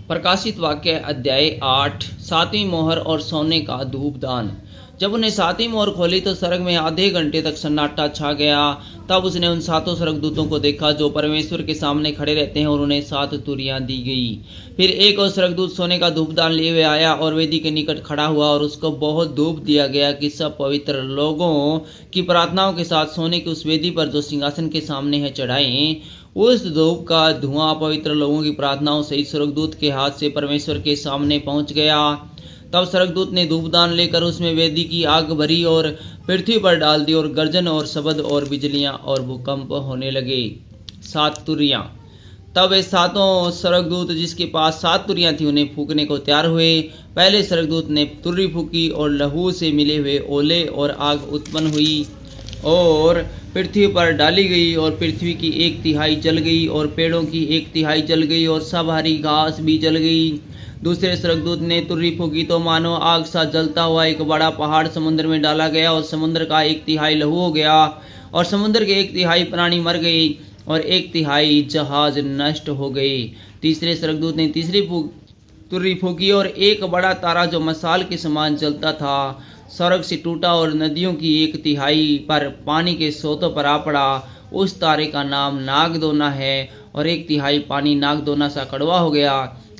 प्रकाशित वाक्य अध्याय 8 सातवीं मोहर और सोने का धूपदान। जब उन्हें सातवीं मोहर खोली तो स्वर्ग में आधे घंटे तक सन्नाटा छा गया। तब उसने उन सातों स्वर्गदूतों को देखा जो परमेश्वर के सामने खड़े रहते हैं, और उन्हें 7 तुरियां दी गई। फिर एक और स्वर्गदूत सोने का धूपदान लिए हुए आया और वेदी के निकट खड़ा हुआ, और उसको बहुत धूप दिया गया कि सब पवित्र लोगों की प्रार्थनाओं के साथ सोने की उस वेदी पर जो सिंहासन के सामने है चढ़ाएं। उस धूप का धुआं पवित्र लोगों की प्रार्थनाओं सहित स्वर्गदूत के हाथ से परमेश्वर के सामने पहुंच गया। तब स्वर्गदूत ने धूपदान लेकर उसमें वेदी की आग भरी और पृथ्वी पर डाल दी, और गर्जन और शब्द और बिजलियां और भूकंप होने लगे। 7 तुरियां। तब वे सातों स्वर्गदूत जिसके पास 7 तुरियां थी उन्हें फूकने को तैयार हुए। पहले स्वर्गदूत ने तुरही फूकी, और लहू से मिले हुए ओले और आग उत्पन्न हुई और पृथ्वी पर डाली गई, और पृथ्वी की 1/3 जल गई, और पेड़ों की 1/3 जल गई, और सब हरी घास भी जल गई। दूसरे स्वर्गदूत ने तुरही फूकी तो मानो आग सा जलता हुआ एक बड़ा पहाड़ समुद्र में डाला गया, और समुद्र का 1/3 लहू हो गया, और समुद्र के 1/3 प्राणी मर गए, और 1/3 जहाज नष्ट हो गए। तीसरे स्वर्गदूत ने तीसरी तुरही फूकी, और एक बड़ा तारा जो मशाल के समान जलता था स्वर्ग से टूटा, और नदियों की 1/3 पर पानी के सोतों पर आ पड़ा। उस तारे का नाम नागदोना है, और 1/3 पानी नागदोना सा कड़वा हो गया,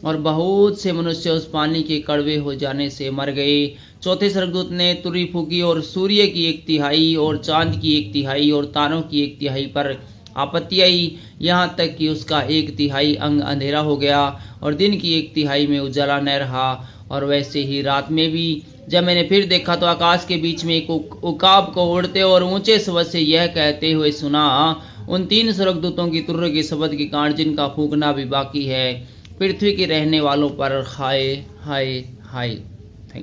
और बहुत से मनुष्य उस पानी के कड़वे हो जाने से मर गए। चौथे स्वर्गदूत ने तुरही फूकी, और सूर्य की 1/3 और चांद की 1/3 और तारों की 1/3 पर आपत्ति आई, यहाँ तक कि उसका 1/3 अंग अंधेरा हो गया, और दिन की 1/3 में उजाला न रहा, और वैसे ही रात में भी। जब मैंने फिर देखा तो आकाश के बीच में एक उकाब को उड़ते और ऊंचे शब्द से यह कहते हुए सुना, उन 3 स्वर्गदूतों की तुर्र के शब्द के कारण जिनका फूंकना भी बाकी है, पृथ्वी के रहने वालों पर हाय हाय हाय।